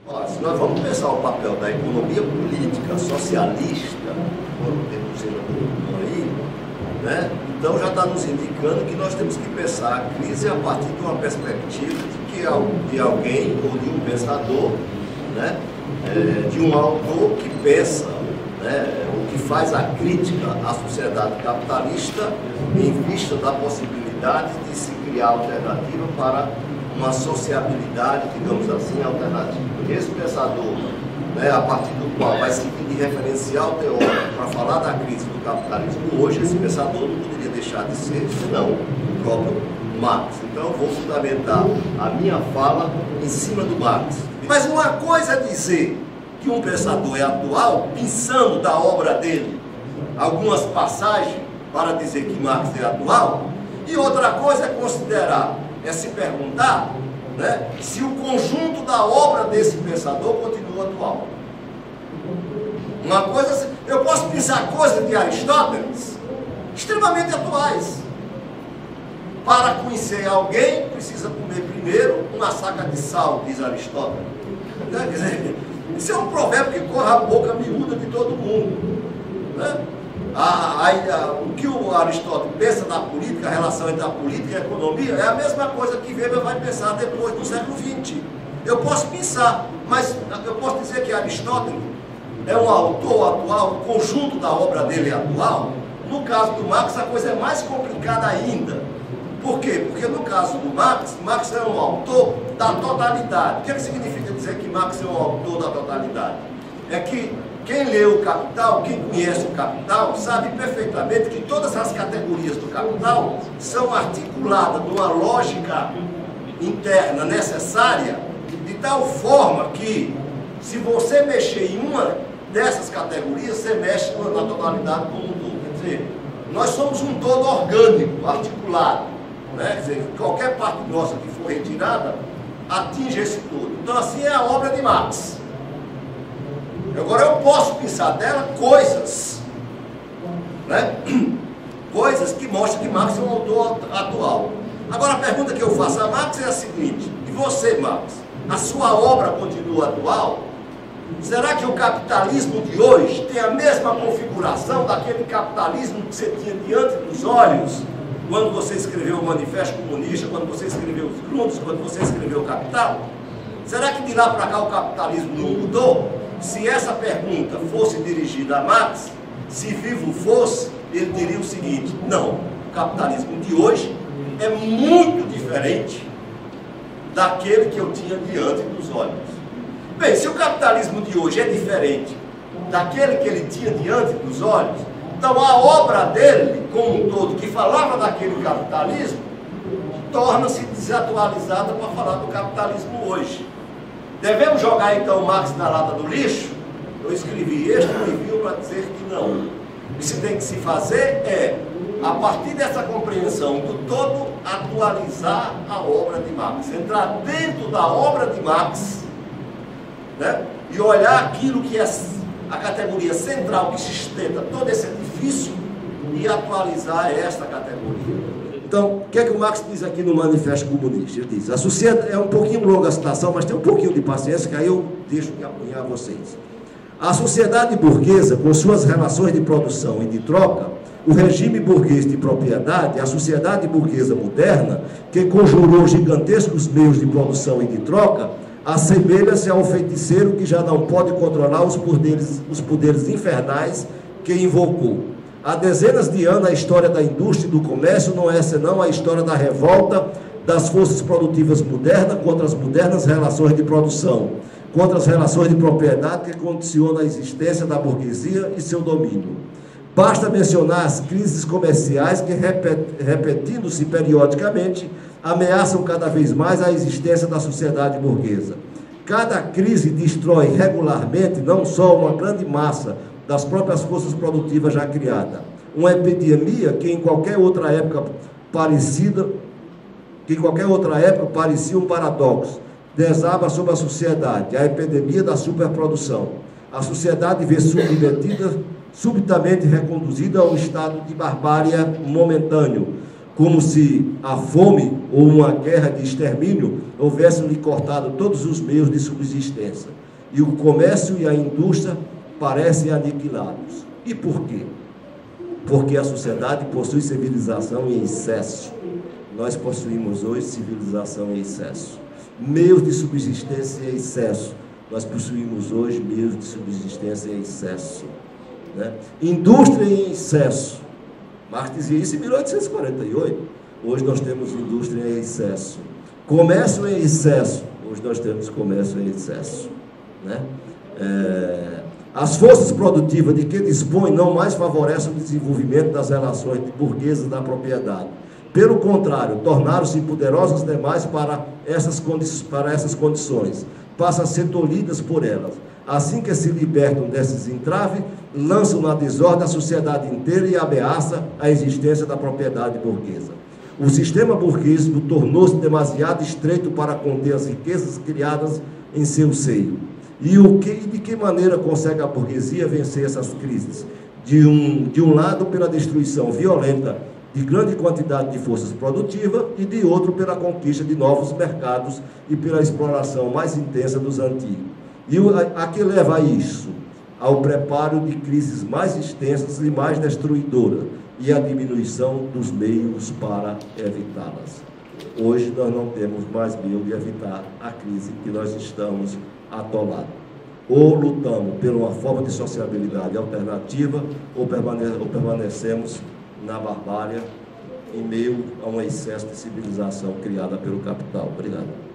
Olha, se nós vamos pensar o papel da economia política socialista, quando temos o senador aí, né? Então já está nos indicando que nós temos que pensar a crise a partir de uma perspectiva de alguém ou de um pensador, né? De um autor que pensa, né? O que faz a crítica à sociedade capitalista em vista da possibilidade de se criar alternativa para uma sociabilidade, digamos assim, alternativa. Esse pensador, né, a partir do qual vai servir de referencial teórico para falar da crise do capitalismo hoje, esse pensador não poderia deixar de ser, senão o próprio Marx. Então eu vou fundamentar a minha fala em cima do Marx. Mas uma coisa é dizer que um pensador é atual, pensando da obra dele algumas passagens para dizer que Marx é atual, e outra coisa é considerar, é se perguntar, né, se o conjunto da obra desse pensador continua atual. Uma coisa, eu posso pensar coisas de Aristóteles extremamente atuais. Para conhecer alguém, precisa comer primeiro uma saca de sal, diz Aristóteles. Quer dizer, isso é um provérbio que corre a boca miúda de todo mundo, né? O que o Aristóteles pensa da política, a relação entre a política e a economia, é a mesma coisa que Weber vai pensar depois do século XX. Eu posso pensar, mas eu posso dizer que Aristóteles é um autor atual, o conjunto da obra dele é atual. No caso do Marx, a coisa é mais complicada ainda. Por quê? Porque no caso do Marx, Marx é um autor da totalidade. O que significa dizer que Marx é um autor da totalidade? É que quem lê o Capital, quem conhece o Capital, sabe perfeitamente que todas as categorias do Capital são articuladas numa lógica interna necessária, de tal forma que, se você mexer em uma dessas categorias, você mexe na totalidade como um todo. Quer dizer, nós somos um todo orgânico, articulado, né? Quer dizer, qualquer parte nossa que for retirada, atinge esse todo. Então, assim é a obra de Marx. Agora, eu posso pensar dela coisas, né? Coisas que mostram que Marx é um autor atual. Agora, a pergunta que eu faço a Marx é a seguinte: e você, Marx, a sua obra continua atual? Será que o capitalismo de hoje tem a mesma configuração daquele capitalismo que você tinha diante dos olhos quando você escreveu o Manifesto Comunista, quando você escreveu os Grunds, quando você escreveu o Capital? Será que de lá para cá o capitalismo não mudou? Se essa pergunta fosse dirigida a Marx, se vivo fosse, ele diria o seguinte: não, o capitalismo de hoje é muito diferente daquele que eu tinha diante dos olhos. Bem, se o capitalismo de hoje é diferente daquele que ele tinha diante dos olhos, então a obra dele, como um todo, que falava daquele capitalismo, torna-se desatualizada para falar do capitalismo hoje. Devemos jogar então Marx na lata do lixo? Eu escrevi este review para dizer que não. O que se tem que se fazer é, a partir dessa compreensão do todo, atualizar a obra de Marx, entrar dentro da obra de Marx, né? E olhar aquilo que é a categoria central que sustenta todo esse edifício e atualizar esta categoria. Então, o que é que o Marx diz aqui no Manifesto Comunista? Ele diz: a sociedade, é um pouquinho longa a citação, mas tem um pouquinho de paciência, que aí eu deixo de apunhar vocês. A sociedade burguesa, com suas relações de produção e de troca, o regime burguês de propriedade, a sociedade burguesa moderna, que conjurou gigantescos meios de produção e de troca, assemelha-se ao feiticeiro que já não pode controlar os poderes infernais que invocou. Há dezenas de anos a história da indústria e do comércio não é senão a história da revolta das forças produtivas modernas contra as modernas relações de produção, contra as relações de propriedade que condicionam a existência da burguesia e seu domínio. Basta mencionar as crises comerciais que, repetindo-se periodicamente, ameaçam cada vez mais a existência da sociedade burguesa. Cada crise destrói regularmente não só uma grande massa das próprias forças produtivas já criadas, uma epidemia que em qualquer outra época parecia um paradoxo, desaba sobre a sociedade, a epidemia da superprodução. A sociedade vê subitamente reconduzida a um estado de barbárie momentâneo, como se a fome ou uma guerra de extermínio houvessem lhe cortado todos os meios de subsistência. E o comércio e a indústria parecem aniquilados. E por quê? Porque a sociedade possui civilização em excesso. Nós possuímos hoje civilização em excesso. Meios de subsistência em excesso. Nós possuímos hoje meios de subsistência em excesso. Né? Indústria em excesso. Marx dizia isso em 1848. Hoje nós temos indústria em excesso. Comércio em excesso. Hoje nós temos comércio em excesso. Né? As forças produtivas de que dispõe não mais favorecem o desenvolvimento das relações burguesas da propriedade. Pelo contrário, tornaram-se poderosas demais para essas condições. Passam a ser tolhidas por elas. Assim que se libertam desses entraves, lançam na desordem a sociedade inteira e ameaçam a existência da propriedade burguesa. O sistema burguês tornou-se demasiado estreito para conter as riquezas criadas em seu seio. E de que maneira consegue a burguesia vencer essas crises? De um lado, pela destruição violenta de grande quantidade de forças produtivas e de outro, pela conquista de novos mercados e pela exploração mais intensa dos antigos. E a que leva isso? Ao preparo de crises mais extensas e mais destruidoras e a diminuição dos meios para evitá-las. Hoje nós não temos mais meio de evitar a crise que nós estamos atolados. Ou lutamos por uma forma de sociabilidade alternativa, ou permanecemos na barbárie, em meio a um excesso de civilização criada pelo capital. Obrigado.